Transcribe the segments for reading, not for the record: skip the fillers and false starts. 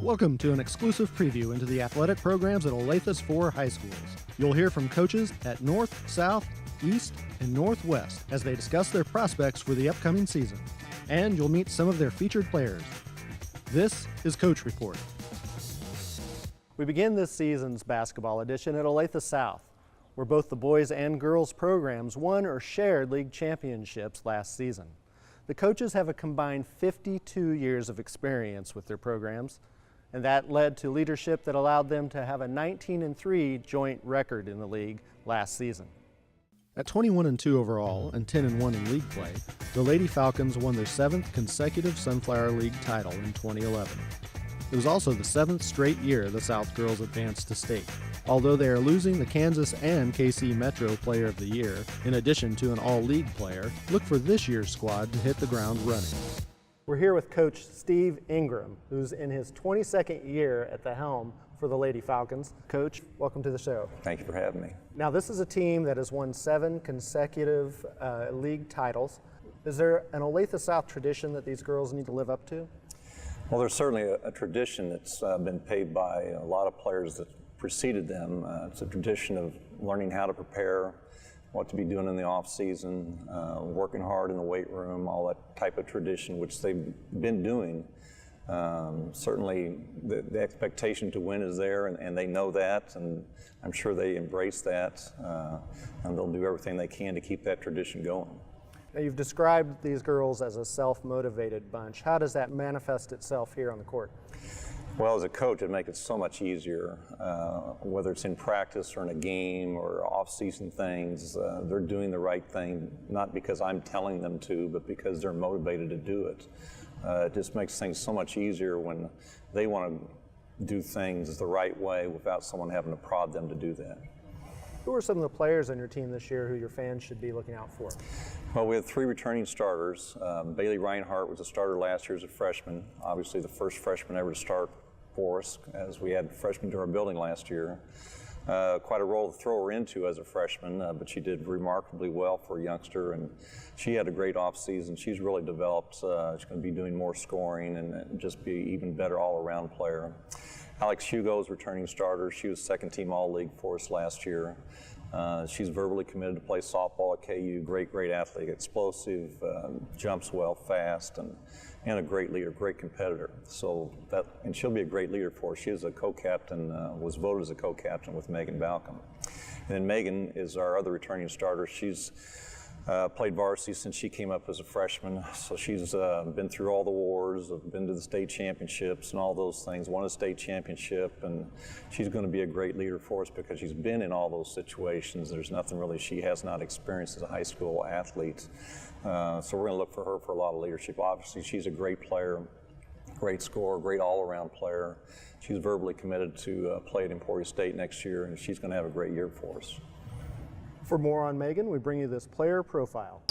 Welcome to an exclusive preview into the athletic programs at Olathe's 4 high schools. You'll hear from coaches at North, South, East, and Northwest as they discuss their prospects for the upcoming season. And you'll meet some of their featured players. This is Coach Report. We begin this season's basketball edition at Olathe South, where both the boys and girls programs won or shared league championships last season. The coaches have a combined 52 years of experience with their programs, and that led to leadership that allowed them to have a 19-3 joint record in the league last season. At 21-2 overall and 10-1 in league play, the Lady Falcons won their 7th consecutive Sunflower League title in 2011. It was also the 7th straight year the South girls advanced to state, although they are losing the Kansas and KC Metro Player of the Year, in addition to an all-league player. Look for this year's squad to hit the ground running. We're here with Coach Steve Ingram, who's in his 22nd year at the helm for the Lady Falcons. Coach, welcome to the show. Thank you for having me. Now, this is a team that has won 7 consecutive league titles. Is there an Olathe South tradition that these girls need to live up to? Well, there's certainly a tradition that's been paved by a lot of players that preceded them. It's a tradition of learning how to prepare, what to be doing in the off season, working hard in the weight room, all that type of tradition, which they've been doing. Certainly the expectation to win is there, and they know that, and I'm sure they embrace that, and they'll do everything they can to keep that tradition going. Now, you've described these girls as a self-motivated bunch. How does that manifest itself here on the court? Well, as a coach, it makes it so much easier, whether it's in practice or in a game or off-season things. They're doing the right thing, not because I'm telling them to, but because they're motivated to do it. It just makes things so much easier when they want to do things the right way without someone having to prod them to do that. Who are some of the players on your team this year who your fans should be looking out for? Well, we have 3 returning starters. Bailey Reinhardt was a starter last year as a freshman, obviously the first freshman ever to start for us, as we had freshmen to our building last year. Quite a role to throw her into as a freshman, but she did remarkably well for a youngster, and she had a great off-season. She's really developed. She's going to be doing more scoring and just be even better all-around player. Alex Hugo's returning starter. She was second team All-League for us last year. She's verbally committed to play softball at KU. Great athlete, explosive, jumps well, fast, and a great leader, great competitor. And she'll be a great leader for us. She is a co-captain, was voted as a co-captain with Megan Balcom. And then Megan is our other returning starter. She's played varsity since she came up as a freshman, so she's been through all the wars, been to the state championships and all those things, won a state championship, and she's going to be a great leader for us because she's been in all those situations. There's nothing really she has not experienced as a high school athlete. So we're going to look for her for a lot of leadership. Obviously, she's a great player, great scorer, great all-around player. She's verbally committed to play at Emporia State next year, and she's going to have a great year for us. For more on Megan, we bring you this player profile.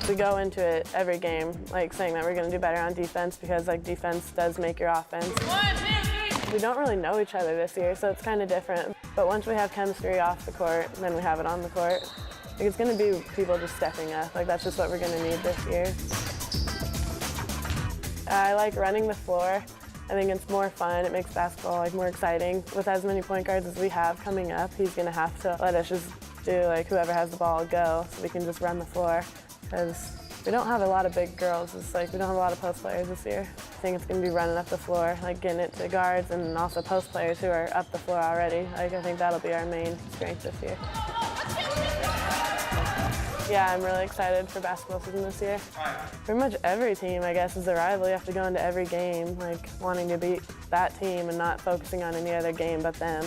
We go into it every game saying that we're going to do better on defense because defense does make your offense. 1, 2, 3. We don't really know each other this year, so it's kind of different. But once we have chemistry off the court, then we have it on the court. It's going to be people just stepping up. That's just what we're going to need this year. I like running the floor. I think it's more fun. It makes basketball more exciting. With as many point guards as we have coming up, he's going to have to let us just do whoever has the ball go, so we can just run the floor. Because we don't have a lot of big girls. It's we don't have a lot of post players this year. I think it's going to be running up the floor, getting it to guards and also post players who are up the floor already. I think that'll be our main strength this year. Yeah, I'm really excited for basketball season this year. Pretty much every team, I guess, is a rival. You have to go into every game, wanting to beat that team and not focusing on any other game but them.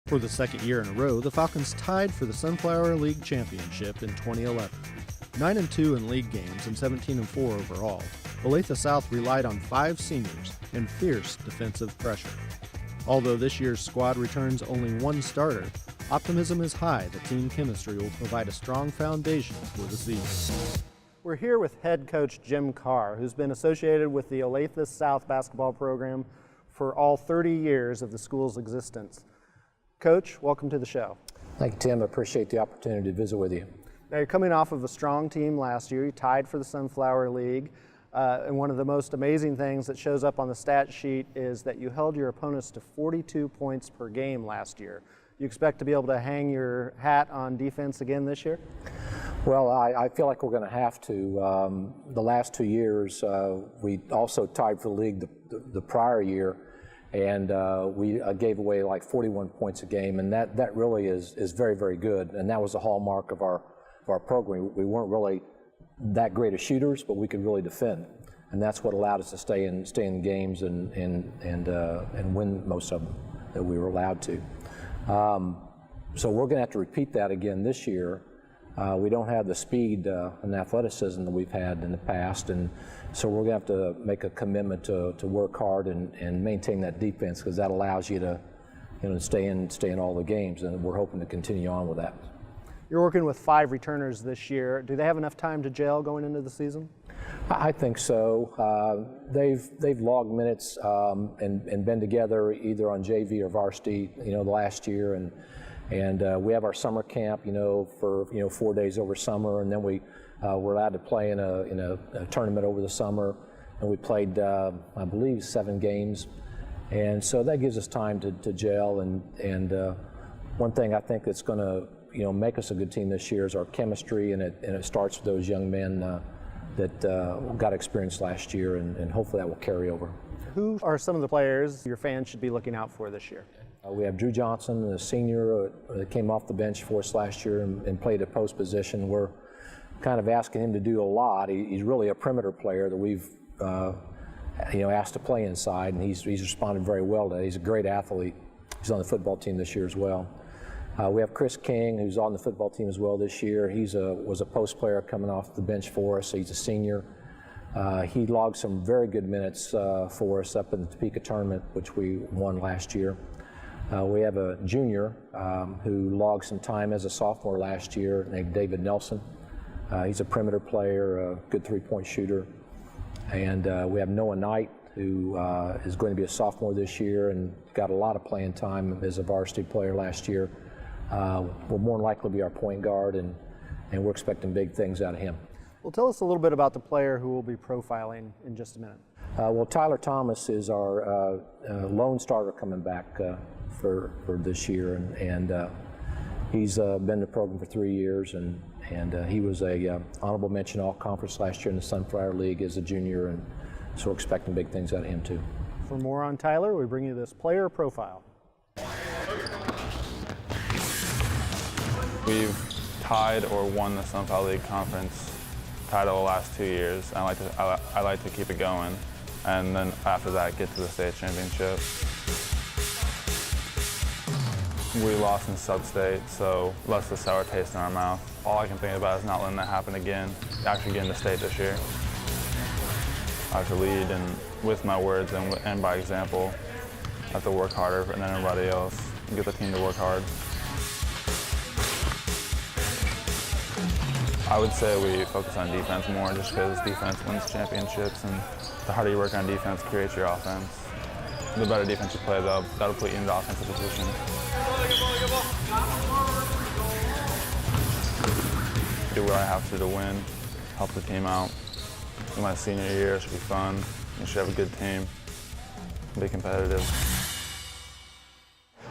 For the second year in a row, the Falcons tied for the Sunflower League Championship in 2011. 9-2 in league games and 17-4 overall, Olathe South relied on 5 seniors and fierce defensive pressure. Although this year's squad returns only 1 starter, optimism is high that team chemistry will provide a strong foundation for the season. We're here with head coach Jim Carr, who's been associated with the Olathe South basketball program for all 30 years of the school's existence. Coach, welcome to the show. Thank you, Tim. I appreciate the opportunity to visit with you. Now you're coming off of a strong team last year. You tied for the Sunflower League. And one of the most amazing things that shows up on the stat sheet is that you held your opponents to 42 points per game last year. You expect to be able to hang your hat on defense again this year? Well, I feel like we're going to have to. The last 2 years, we also tied for the league the prior year, and we gave away like 41 points a game, and that really is very, very good. And that was the hallmark of our program. We weren't really that great of shooters, but we could really defend, and that's what allowed us to stay in games and win most of them that we were allowed to. So we're going to have to repeat that again this year. We don't have the speed and athleticism that we've had in the past, and so we're going to have to make a commitment to work hard and maintain that defense, because that allows you to stay in all the games, and we're hoping to continue on with that. You're working with 5 returners this year. Do they have enough time to gel going into the season? I think so. They've logged minutes and been together either on JV or varsity, the last year, and we have our summer camp, for 4 days over summer, and then we're allowed to play in a tournament over the summer, and we played I believe 7 games, and so that gives us time to gel. And one thing I think that's going to make us a good team this year is our chemistry, and it starts with those young men that got experience last year, and hopefully that will carry over. Who are some of the players your fans should be looking out for this year? We have Drew Johnson, the senior that came off the bench for us last year and played a post position. We're kind of asking him to do a lot. He's really a perimeter player that we've asked to play inside, and he's responded very well to that. He's a great athlete. He's on the football team this year as well. We have Chris King, who's on the football team as well this year. He was a post player coming off the bench for us. He's a senior. He logged some very good minutes for us up in the Topeka tournament, which we won last year. We have a junior who logged some time as a sophomore last year named David Nelson. He's a perimeter player, a good three-point shooter. And we have Noah Knight, who is going to be a sophomore this year and got a lot of playing time as a varsity player last year. Will more than likely be our point guard, and we're expecting big things out of him. Well, tell us a little bit about the player who will be profiling in just a minute. Well, Tyler Thomas is our lone starter coming back for this year, and he's been in the program for 3 years, and he was a honorable mention all-conference last year in the Sunflower League as a junior, and so we're expecting big things out of him too. For more on Tyler, we bring you this player profile. We've tied or won the Sunflower League conference title the last 2 years. I like to keep it going, and then after that get to the state championship. We lost in sub-state, so left a sour taste in our mouth. All I can think about is not letting that happen again, actually getting to state this year. I have to lead, and with my words and by example, I have to work harder than everybody else and get the team to work hard. I would say we focus on defense more, just because defense wins championships, and the harder you work on defense creates your offense. The better defense you play, that'll put you in the offensive position. Do what I have to win, help the team out. In my senior year, it should be fun. We should have a good team, be competitive.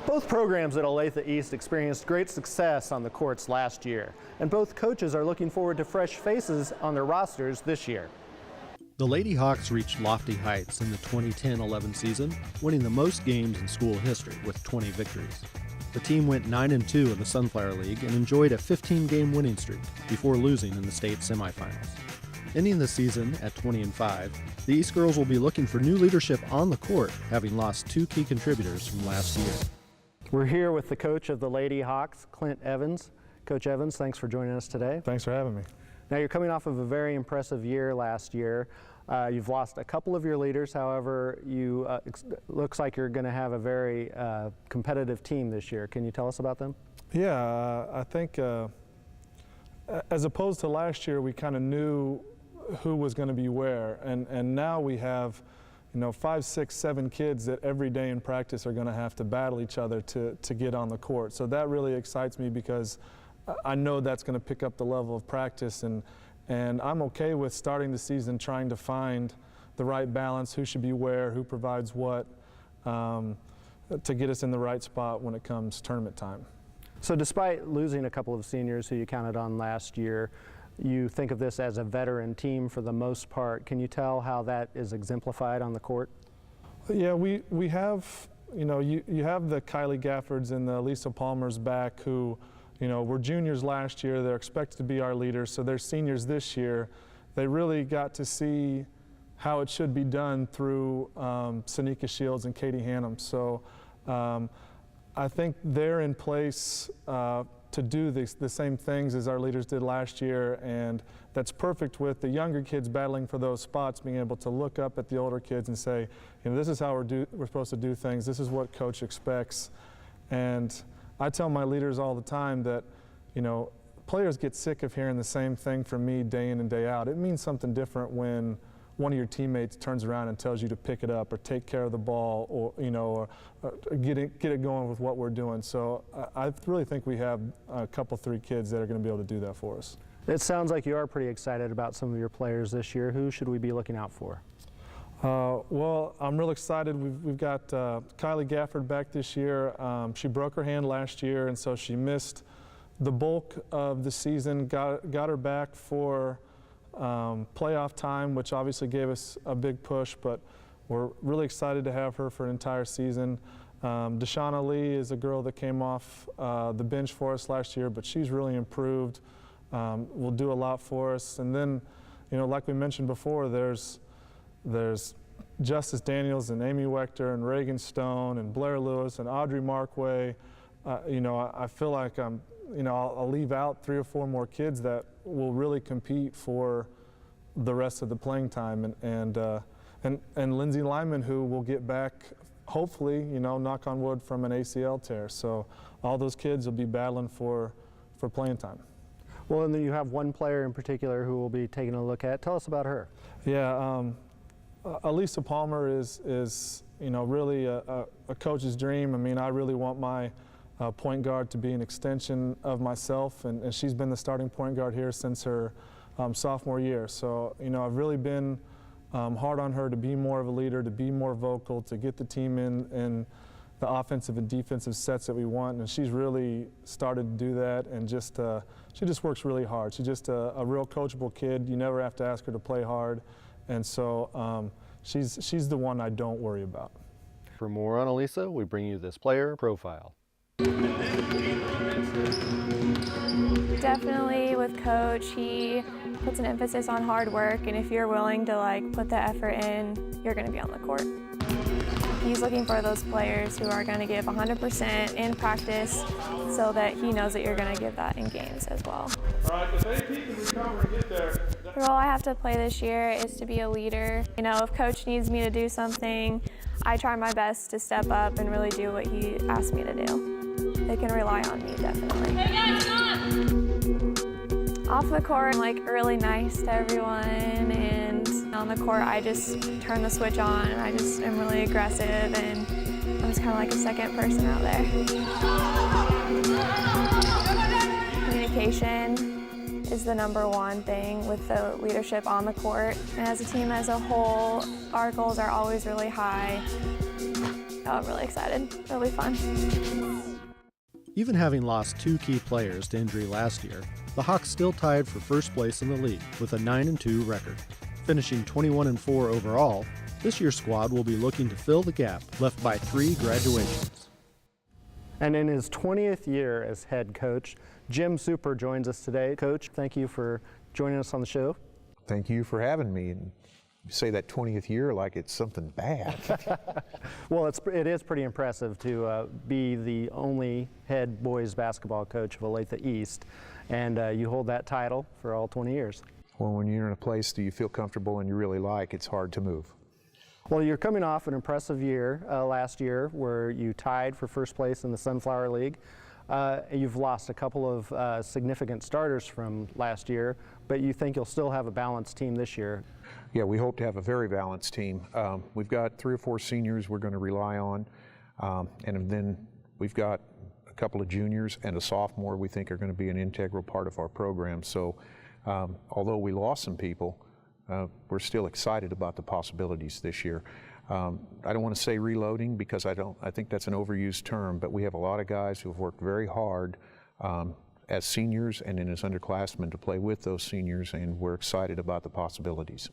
Both programs at Olathe East experienced great success on the courts last year, and both coaches are looking forward to fresh faces on their rosters this year. The Lady Hawks reached lofty heights in the 2010-11 season, winning the most games in school history with 20 victories. The team went 9-2 in the Sunflower League and enjoyed a 15-game winning streak before losing in the state semifinals. Ending the season at 20-5, the East girls will be looking for new leadership on the court, having lost 2 key contributors from last year. We're here with the coach of the Lady Hawks, Clint Evans. Coach Evans, thanks for joining us today. Thanks for having me. Now you're coming off of a very impressive year last year. You've lost a couple of your leaders, however, looks like you're going to have a very competitive team this year. Can you tell us about them? Yeah, I think as opposed to last year, we kind of knew who was going to be where, and now we have 5, 6, 7 kids that every day in practice are going to have to battle each other to get on the court. So that really excites me, because I know that's going to pick up the level of practice, and I'm okay with starting the season trying to find the right balance, who should be where, who provides what, to get us in the right spot when it comes tournament time. So despite losing a couple of seniors who you counted on last year, you think of this as a veteran team for the most part. Can you tell how that is exemplified on the court? Yeah, we have, you have the Kylie Gaffords and the Lisa Palmers back who, were juniors last year. They're expected to be our leaders, so they're seniors this year. They really got to see how it should be done through Sanika Shields and Katie Hannum. So I think they're in place to do the same things as our leaders did last year, and that's perfect with the younger kids battling for those spots, being able to look up at the older kids and say, this is how we're supposed to do things, this is what coach expects. And I tell my leaders all the time that, players get sick of hearing the same thing from me day in and day out. It means something different when one of your teammates turns around and tells you to pick it up or take care of the ball, or or get it going with what we're doing. So I really think we have a couple, 3 kids that are going to be able to do that for us. It sounds like you are pretty excited about some of your players this year. Who should we be looking out for? Well, I'm real excited. We've got Kylie Gafford back this year. She broke her hand last year, and so she missed the bulk of the season. Got her back for playoff time, which obviously gave us a big push, but we're really excited to have her for an entire season. Deshauna Lee is a girl that came off the bench for us last year, but she's really improved. Will do a lot for us. And then, like we mentioned before, there's Justice Daniels and Amy Wechter and Reagan Stone and Blair Lewis and Audrey Markway. I feel like I'll leave out 3 or 4 more kids that will really compete for the rest of the playing time, and Lindsay Lyman, who will get back, hopefully, knock on wood, from an ACL tear. So all those kids will be battling for playing time. Well, and then you have one player in particular who we'll be taking a look at. Tell us about her. Yeah, Elisa Palmer is really a coach's dream. I mean, I really want my point guard to be an extension of myself, and she's been the starting point guard here since her sophomore year. So, I've really been hard on her to be more of a leader, to be more vocal, to get the team in the offensive and defensive sets that we want, and she's really started to do that, and she just works really hard. She's just a real coachable kid. You never have to ask her to play hard, and so she's the one I don't worry about. For more on Elisa, we bring you this player profile. Definitely with Coach, he puts an emphasis on hard work, and if you're willing to put the effort in, you're going to be on the court. He's looking for those players who are going to give 100% in practice, so that he knows that you're going to give that in games as well. All right, if AP can recover and get there. The role I have to play this year is to be a leader. If Coach needs me to do something, I try my best to step up and really do what he asks me to do. They can rely on me, definitely. Hey guys, come on! Off the court, I'm really nice to everyone, and on the court, I just turn the switch on, and I just am really aggressive, and I'm just kind of like a second person out there. Communication is the #1 thing with the leadership on the court, and as a team as a whole, our goals are always really high. I'm really excited. It'll be fun. Even having lost 2 key players to injury last year, the Hawks still tied for first place in the league with a 9-2 record. Finishing 21-4 overall, this year's squad will be looking to fill the gap left by 3 graduations. And in his 20th year as head coach, Jim Super joins us today. Coach, thank you for joining us on the show. Thank you for having me. You say that 20th year like it's something bad. Well, it is pretty impressive to be the only head boys basketball coach of Olathe East, and you hold that title for all 20 years. Well, when you're in a place that you feel comfortable and you really like, it's hard to move. Well, you're coming off an impressive year last year where you tied for first place in the Sunflower League. You've lost a couple of significant starters from last year, but you think you'll still have a balanced team this year. Yeah, we hope to have a very balanced team. We've got 3 or 4 seniors we're going to rely on, and then we've got a couple of juniors and a sophomore we think are going to be an integral part of our program. So although we lost some people, we're still excited about the possibilities this year. I don't want to say reloading because I think that's an overused term, but we have a lot of guys who have worked very hard as seniors and then as underclassmen to play with those seniors, and we're excited about the possibilities.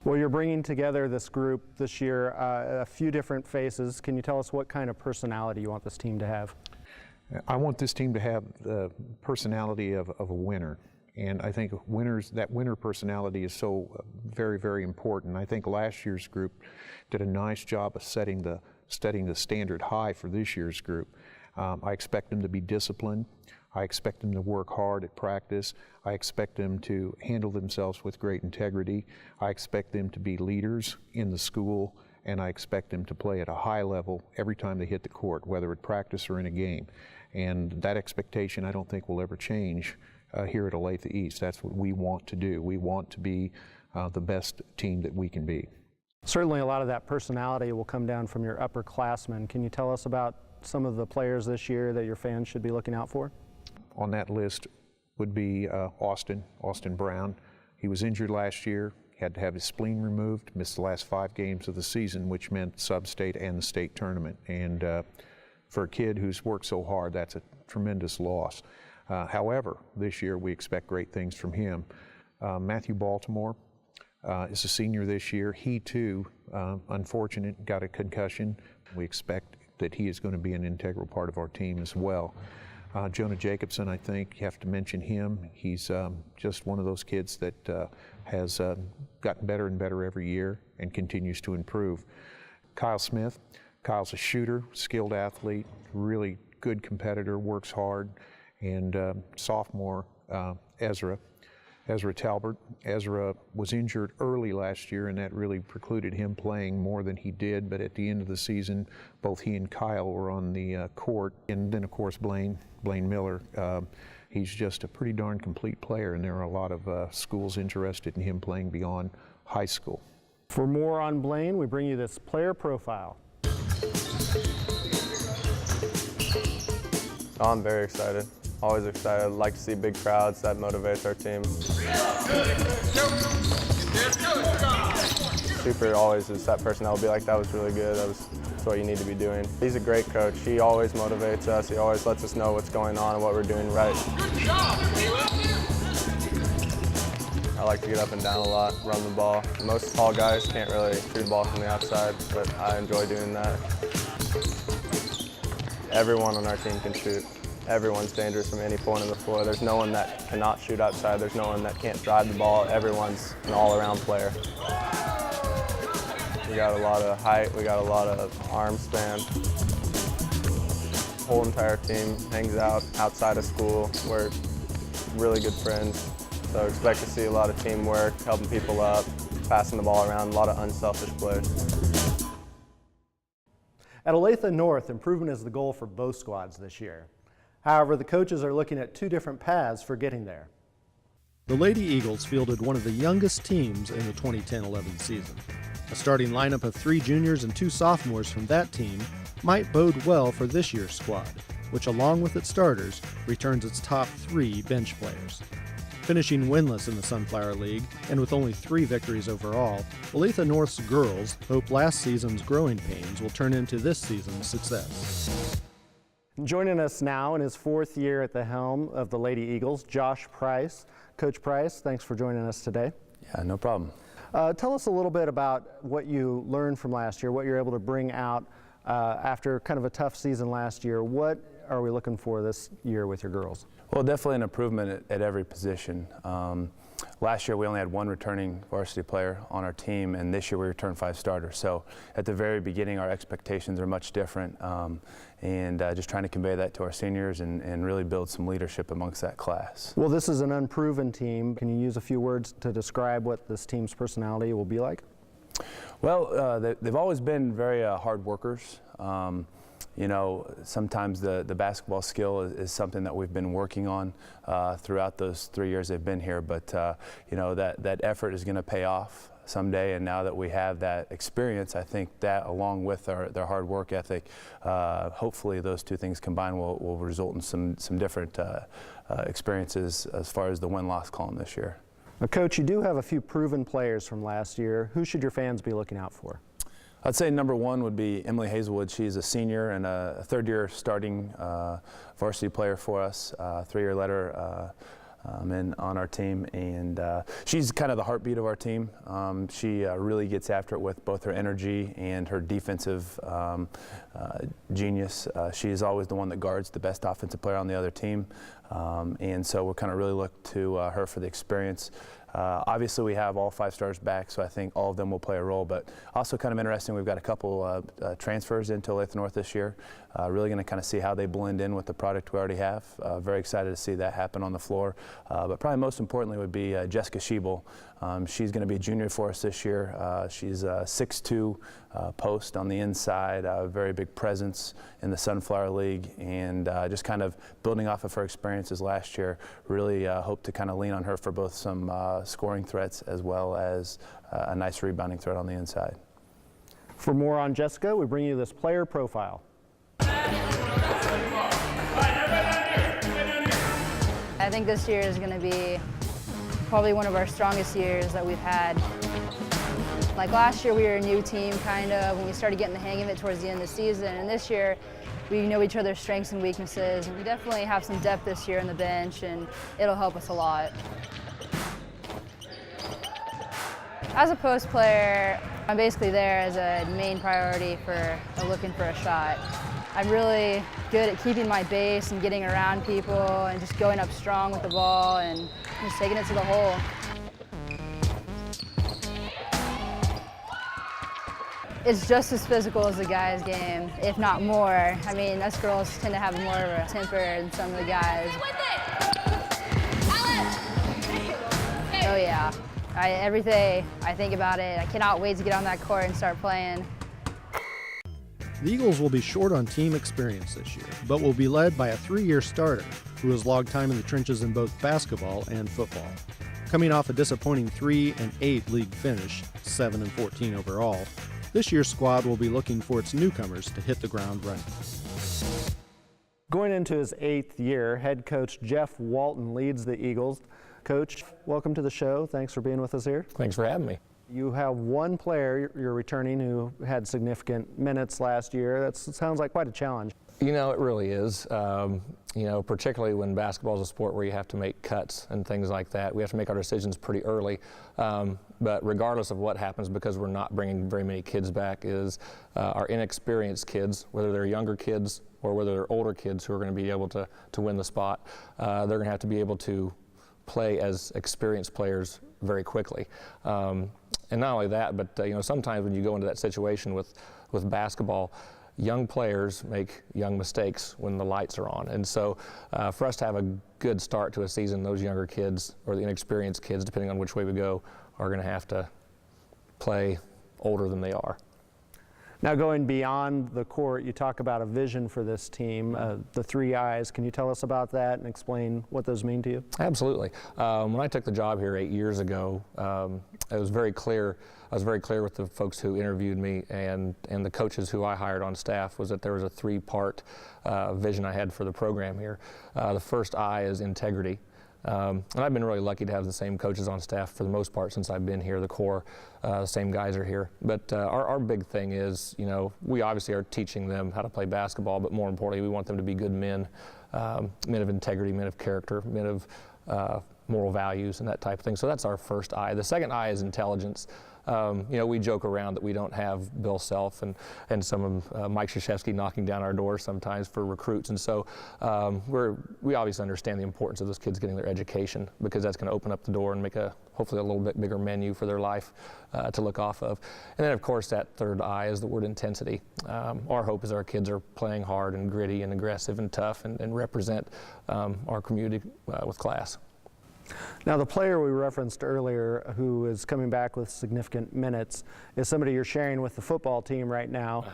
Well, you're bringing together this group this year, a few different faces. Can you tell us what kind of personality you want this team to have? I want this team to have the personality of a winner. And I think that winner personality is so very, very important. I think last year's group did a nice job of setting the standard high for this year's group. I expect them to be disciplined. I expect them to work hard at practice. I expect them to handle themselves with great integrity. I expect them to be leaders in the school, and I expect them to play at a high level every time they hit the court, whether at practice or in a game. And that expectation I don't think will ever change here at Olathe East. That's what we want to do. We want to be the best team that we can be. Certainly a lot of that personality will come down from your upperclassmen. Can you tell us about some of the players this year that your fans should be looking out for? On that list would be Austin Brown. He was injured last year, had to have his spleen removed, missed the last 5 games of the season, which meant sub-state and the state tournament. And for a kid who's worked so hard, that's a tremendous loss. However, this year we expect great things from him. Matthew Baltimore is a senior this year. He too, unfortunate, got a concussion. We expect that he is going to be an integral part of our team as well. Jonah Jacobson, I think you have to mention him. He's just one of those kids that has gotten better and better every year and continues to improve. Kyle Smith. Kyle's a shooter, skilled athlete, really good competitor, works hard. And sophomore Ezra Talbert. Ezra was injured early last year, and that really precluded him playing more than he did. But at the end of the season, both he and Kyle were on the court. And then, of course, Blaine Miller. He's just a pretty darn complete player, and there are a lot of schools interested in him playing beyond high school. For more on Blaine, we bring you this player profile. I'm very excited. Always excited. Like to see big crowds. That motivates our team. Super always is that person that will be like, that was really good. That's what you need to be doing. He's a great coach. He always motivates us. He always lets us know what's going on and what we're doing right. I like to get up and down a lot, run the ball. Most tall guys can't really shoot the ball from the outside, but I enjoy doing that. Everyone on our team can shoot. Everyone's dangerous from any point on the floor. There's no one that cannot shoot outside. There's no one that can't drive the ball. Everyone's an all-around player. We got a lot of height. We got a lot of arm span. The whole entire team hangs out outside of school. We're really good friends. So expect to see a lot of teamwork, helping people up, passing the ball around, a lot of unselfish play. At Olathe North, improvement is the goal for both squads this year. However, the coaches are looking at 2 different paths for getting there. The Lady Eagles fielded one of the youngest teams in the 2010-11 season. A starting lineup of 3 juniors and 2 sophomores from that team might bode well for this year's squad, which along with its starters, returns its top 3 bench players. Finishing winless in the Sunflower League, and with only 3 victories overall, Olathe North's girls hope last season's growing pains will turn into this season's success. Joining us now in his 4th year at the helm of the Lady Eagles, Josh Price. Coach Price, thanks for joining us today. Yeah, no problem. Tell us a little bit about what you learned from last year, what you're able to bring out after kind of a tough season last year. What are we looking for this year with your girls? Well, definitely an improvement at every position. Last year we only had 1 returning varsity player on our team, and this year we returned 5 starters. So at the very beginning our expectations are much different, and just trying to convey that to our seniors and really build some leadership amongst that class. Well, this is an unproven team. Can you use a few words to describe what this team's personality will be like? Well, they've always been very hard workers. you know, sometimes the basketball skill is something that we've been working on throughout those 3 years they've been here. But, you know, that effort is going to pay off someday, and now that we have that experience, I think that along with their hard work ethic, hopefully those two things combined will result in some different experiences as far as the win-loss column this year. Now, Coach, you do have a few proven players from last year. Who should your fans be looking out for? I'd say number one would be Emily Hazelwood. She's a senior and a third-year starting varsity player for us, 3-year letter on our team, and she's kind of the heartbeat of our team. She really gets after it with both her energy and her defensive genius. She's always the one that guards the best offensive player on the other team, and so we'll kind of really look to her for the experience. Obviously, we have all 5 stars back, so I think all of them will play a role. But also kind of interesting, we've got a couple transfers into Olathe North this year. Really going to kind of see how they blend in with the product we already have. Very excited to see that happen on the floor. But probably most importantly would be Jessica Schiebel. She's going to be a junior for us this year. She's a 6'2" post on the inside, a very big presence in the Sunflower League, and just kind of building off of her experiences last year, really hope to kind of lean on her for both some scoring threats as well as a nice rebounding threat on the inside. For more on Jessica, we bring you this player profile. I think this year is going to be probably one of our strongest years that we've had. Like last year, we were a new team, kind of, when we started getting the hang of it towards the end of the season. And this year, we know each other's strengths and weaknesses. And we definitely have some depth this year on the bench, and it'll help us a lot. As a post player, I'm basically there as a main priority for looking for a shot. I'm really good at keeping my base and getting around people and just going up strong with the ball and just taking it to the hole. It's just as physical as the guys' game, if not more. I mean, us girls tend to have more of a temper than some of the guys. Oh yeah, every day I think about it. I cannot wait to get on that court and start playing. The Eagles will be short on team experience this year, but will be led by a 3-year starter who has logged time in the trenches in both basketball and football. Coming off a disappointing 3-8 league finish, 7-14 overall, this year's squad will be looking for its newcomers to hit the ground running. Going into his 8th year, head coach Jeff Walton leads the Eagles. Coach, welcome to the show. Thanks for being with us here. Thanks for having me. You have one player you're returning who had significant minutes last year. That sounds like quite a challenge. You know, it really is. You know, particularly when basketball is a sport where you have to make cuts and things like that. We have to make our decisions pretty early. But regardless of what happens, because we're not bringing very many kids back, is our inexperienced kids, whether they're younger kids or whether they're older kids who are going to be able to win the spot, they're going to have to be able to play as experienced players very quickly. And not only that, but you know, sometimes when you go into that situation with basketball, young players make young mistakes when the lights are on. And so for us to have a good start to a season, those younger kids, or the inexperienced kids, depending on which way we go, are going to have to play older than they are. Now, going beyond the court, you talk about a vision for this team, the 3 I's. Can you tell us about that and explain what those mean to you? Absolutely. When I took the job here 8 years ago, it was very clear. I was very clear with the folks who interviewed me and the coaches who I hired on staff was that there was a 3-part vision I had for the program here. The first I is integrity. And I've been really lucky to have the same coaches on staff for the most part since I've been here. The core, the same guys are here. But our big thing is, you know, we obviously are teaching them how to play basketball, but more importantly, we want them to be good men, men of integrity, men of character, men of moral values and that type of thing. So that's our first I. The second I is intelligence. You know, we joke around that we don't have Bill Self and some of Mike Krzyzewski knocking down our doors sometimes for recruits. And so we obviously understand the importance of those kids getting their education, because that's going to open up the door and make hopefully a little bit bigger menu for their life to look off of. And then, of course, that third I is the word intensity. Our hope is our kids are playing hard and gritty and aggressive and tough and represent our community with class. Now, the player we referenced earlier who is coming back with significant minutes is somebody you're sharing with the football team right now.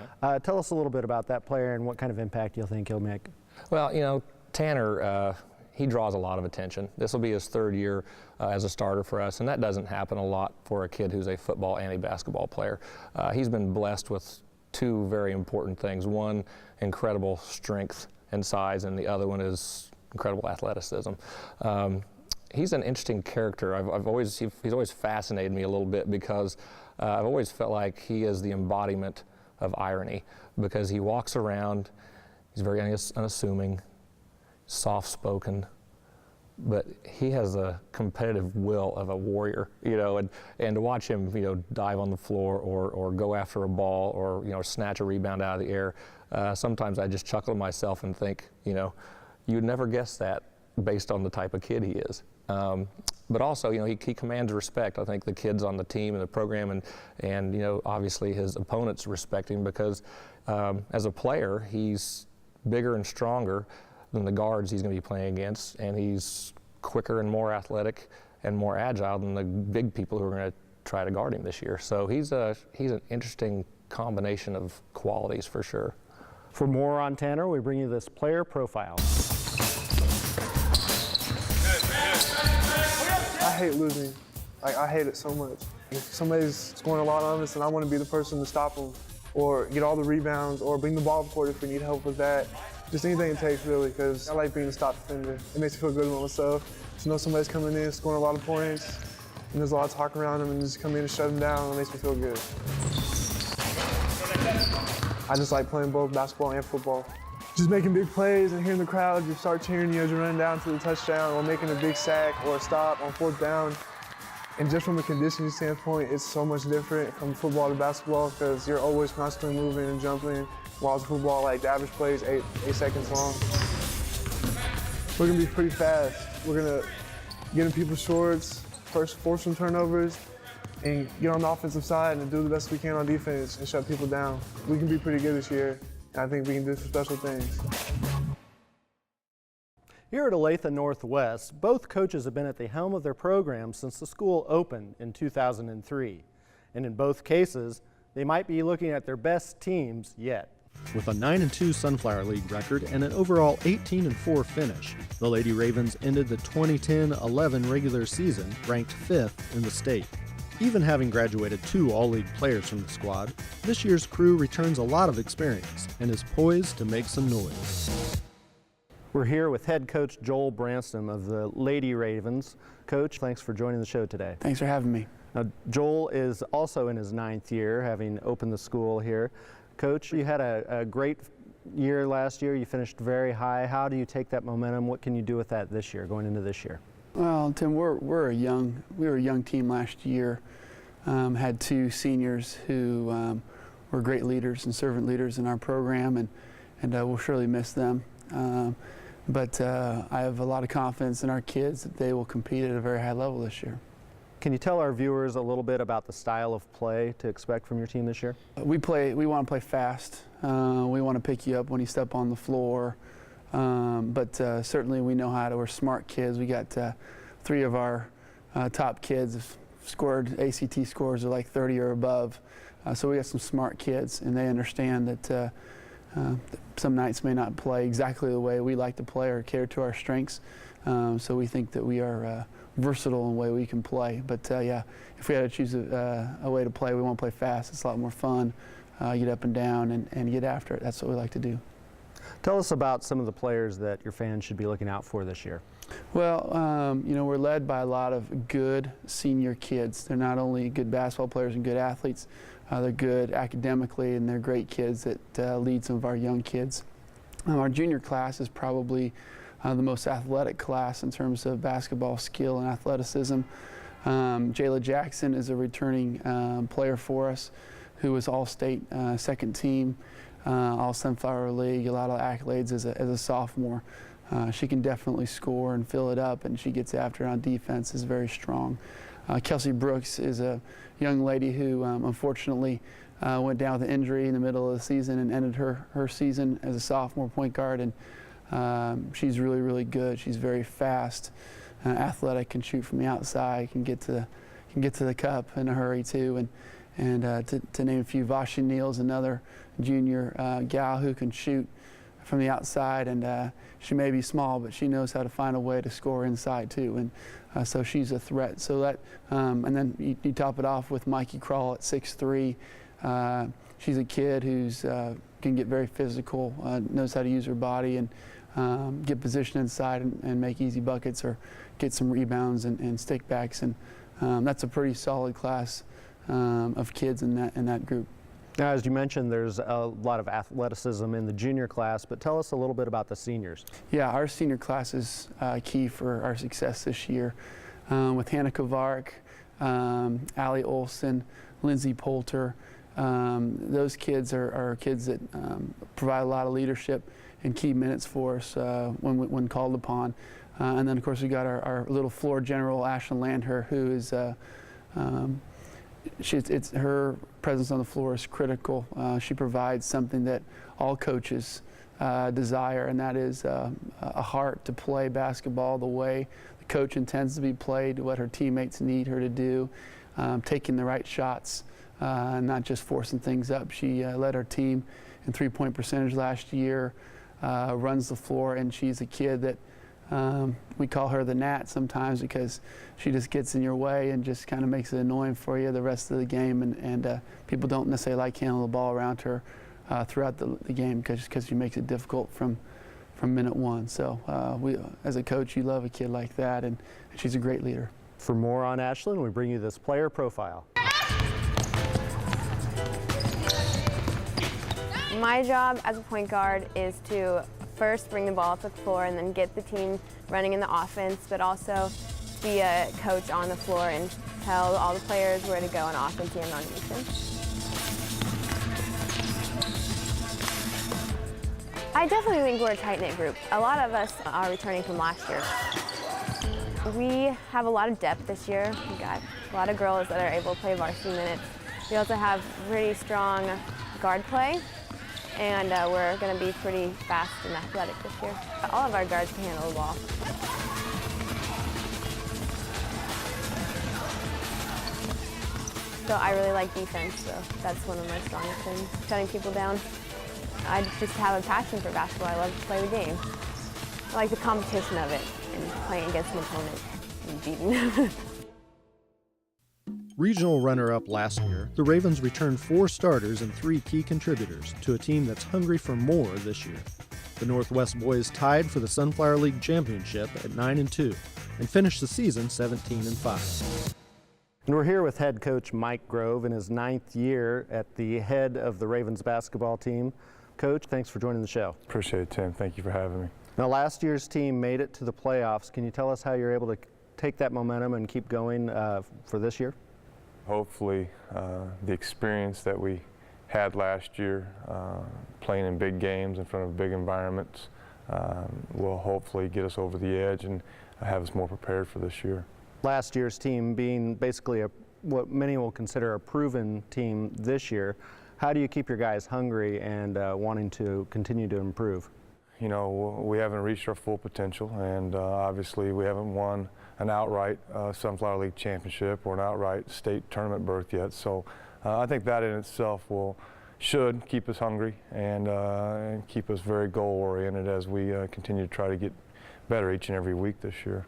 Tell us a little bit about that player and what kind of impact you'll think he'll make. Well, you know, Tanner, he draws a lot of attention. This will be his third year as a starter for us, and that doesn't happen a lot for a kid who's a football and a basketball player. He's been blessed with two very important things. One, incredible strength and size, and the other one is incredible athleticism. He's an interesting character. He's always fascinated me a little bit because I've always felt like he is the embodiment of irony, because he walks around, he's very unassuming, soft-spoken, but he has a competitive will of a warrior, you know, and to watch him, you know, dive on the floor or go after a ball or, you know, snatch a rebound out of the air, sometimes I just chuckle to myself and think, you know, you'd never guess that based on the type of kid he is. But also, you know, he commands respect. I think the kids on the team and the program and you know, obviously his opponents respect him because as a player, he's bigger and stronger than the guards he's going to be playing against, and he's quicker and more athletic and more agile than the big people who are going to try to guard him this year. So he's an interesting combination of qualities for sure. For more on Tanner, we bring you this player profile. I hate losing. Like, I hate it so much. If somebody's scoring a lot on us and I want to be the person to stop them or get all the rebounds or bring the ball up court if we need help with that. Just anything it takes, really, because I like being a stop defender. It makes me feel good about myself. To know somebody's coming in, scoring a lot of points, and there's a lot of talk around them, and just come in and shut them down. It makes me feel good. I just like playing both basketball and football. Just making big plays and hearing the crowd just start cheering you as you're running down to the touchdown or making a big sack or a stop on fourth down. And just from a conditioning standpoint, it's so much different from football to basketball because you're always constantly moving and jumping. While it's football, like the average play is 8 seconds long. We're gonna be pretty fast. We're gonna get in people's shorts, force some turnovers, and get on the offensive side and do the best we can on defense and shut people down. We can be pretty good this year, and I think we can do some special things. Here at Olathe Northwest, both coaches have been at the helm of their program since the school opened in 2003. And in both cases, they might be looking at their best teams yet. With a 9-2 Sunflower League record and an overall 18-4 finish, the Lady Ravens ended the 2010-11 regular season ranked 5th in the state. Even having graduated 2 All-League players from the squad, this year's crew returns a lot of experience and is poised to make some noise. We're here with head coach Joel Bransom of the Lady Ravens. Coach, thanks for joining the show today. Thanks for having me. Now, Joel is also in his 9th year, having opened the school here. Coach, you had a great year last year. You finished very high. How do you take that momentum? What can you do with that this year, going into this year? Well, Tim, we were a young team last year. Had 2 seniors who were great leaders and servant leaders in our program, and we'll surely miss them. But I have a lot of confidence in our kids that they will compete at a very high level this year. Can you tell our viewers a little bit about the style of play to expect from your team this year? We want to play fast. We want to pick you up when you step on the floor. But certainly we know how to. We're smart kids. We got 3 of our top kids have scored ACT scores are like 30 or above. So we got some smart kids, and they understand that some nights may not play exactly the way we like to play or cater to our strengths. So we think that we are versatile in the way we can play. But yeah, if we had to choose a way to play, we want to play fast. It's a lot more fun. Get up and down and get after it. That's what we like to do. Tell us about some of the players that your fans should be looking out for this year. Well, you know, we're led by a lot of good senior kids. They're not only good basketball players and good athletes, they're good academically, and they're great kids that lead some of our young kids. Our junior class is probably the most athletic class in terms of basketball skill and athleticism. Jayla Jackson is a returning player for us who was all-state second team, all-Sunflower League, a lot of accolades as a sophomore. She can definitely score and fill it up, and she gets after it on defense, is very strong. Kelsey Brooks is a young lady who unfortunately went down with an injury in the middle of the season and ended her season as a sophomore point guard, and she's really, really good. She's very fast. athletic, can shoot from the outside, can get to the cup in a hurry too. And to name a few, Vashi Neal's another junior gal who can shoot from the outside, and she may be small, but she knows how to find a way to score inside too, and so she's a threat. So that, and then you top it off with Mikey Crawl at 6'3". She's a kid who's can get very physical, knows how to use her body and get position inside and make easy buckets or get some rebounds and stick backs, and that's a pretty solid class of kids in that group. Now, as you mentioned, there's a lot of athleticism in the junior class, but tell us a little bit about the seniors. Yeah, our senior class is key for our success this year. With Hannah Kovarek, Allie Olson, Lindsay Poulter, those kids are kids that provide a lot of leadership and key minutes for us when called upon. And then, of course, we got our little floor general, Ashlyn Landher, who is her presence on the floor is critical. She provides something that all coaches desire, and that is a heart to play basketball the way the coach intends to be played, what her teammates need her to do, taking the right shots, not just forcing things up. She led our team in three-point percentage last year, runs the floor, and she's a kid that we call her the gnat sometimes because she just gets in your way and just kind of makes it annoying for you the rest of the game, and people don't necessarily like handling the ball around her throughout the game because she makes it difficult from minute one. So as a coach, you love a kid like that, and she's a great leader. For more on Ashlyn, we bring you this player profile. My job as a point guard is to first bring the ball up the floor and then get the team running in the offense, but also be a coach on the floor and tell all the players where to go on offense and on defense. I definitely think we're a tight-knit group. A lot of us are returning from last year. We have a lot of depth this year. We've got a lot of girls that are able to play varsity minutes. We also have pretty strong guard play, and we're going to be pretty fast and athletic this year. All of our guards can handle the ball. So I really like defense, so that's one of my strongest things, shutting people down. I just have a passion for basketball. I love to play the game. I like the competition of it and playing against an opponent and beating them. Regional runner-up last year, the Ravens returned 4 starters and 3 key contributors to a team that's hungry for more this year. The Northwest boys tied for the Sunflower League Championship at 9-2 and finished the season 17-5. And we're here with head coach Mike Grove in his 9th year at the head of the Ravens basketball team. Coach, thanks for joining the show. Appreciate it, Tim. Thank you for having me. Now, last year's team made it to the playoffs. Can you tell us how you're able to take that momentum and keep going for this year? Hopefully, the experience that we had last year, playing in big games in front of big environments, will hopefully get us over the edge and have us more prepared for this year. Last year's team being basically what many will consider a proven team this year, how do you keep your guys hungry and wanting to continue to improve? You know, we haven't reached our full potential, and obviously we haven't won an outright Sunflower League championship or an outright state tournament berth yet. So I think that in itself should keep us hungry and keep us very goal-oriented as we continue to try to get better each and every week this year.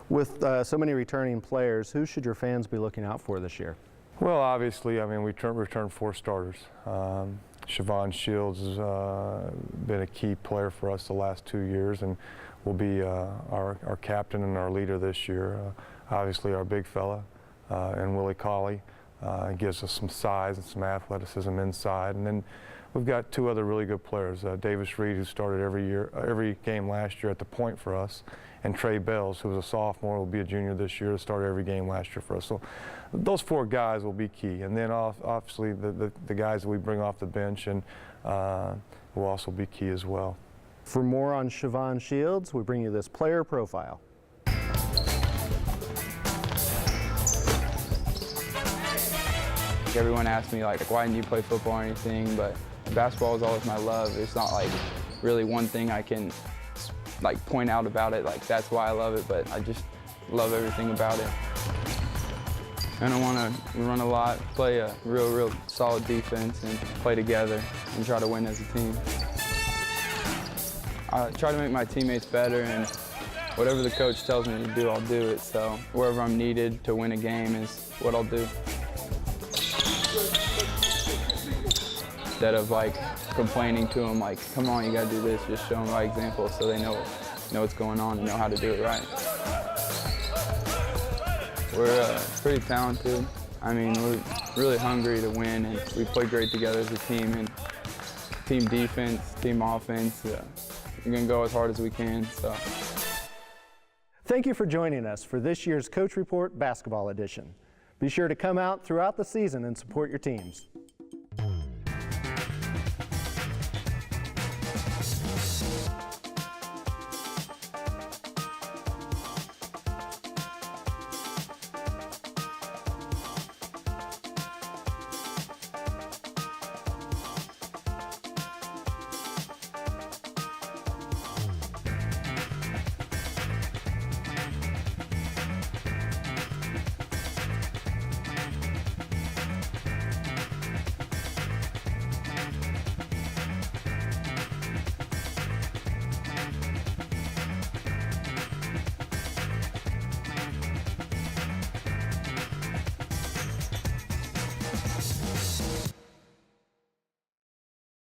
With so many returning players, who should your fans be looking out for this year? Well, obviously, I mean, we returned 4 starters. Siobhan Shields has been a key player for us the last 2 years and will be our captain and our leader this year. Obviously, our big fella and Willie Colley gives us some size and some athleticism inside. And then we've got 2 other really good players. Davis Reed, who started every game last year at the point for us, and Trey Bells, who was a sophomore, will be a junior this year, started every game last year for us. So those 4 guys will be key. And then obviously the guys that we bring off the bench and will also be key as well. For more on Siobhan Shields, we bring you this player profile. Everyone asks me like, why didn't you play football or anything? But basketball is always my love. It's not like really one thing I can like point out about it, like that's why I love it, but I just love everything about it. And I want to run a lot, play a real solid defense, and play together and try to win as a team. I try to make my teammates better, and whatever the coach tells me to do, I'll do it. So wherever I'm needed to win a game is what I'll do. Instead of like complaining to them, like, come on, you got to do this, just show them by example so they know what's going on and know how to do it right. We're pretty talented. I mean, we're really hungry to win, and we play great together as a team. And team defense, team offense, we're going to go as hard as we can. So. Thank you for joining us for this year's Coach Report Basketball Edition. Be sure to come out throughout the season and support your teams.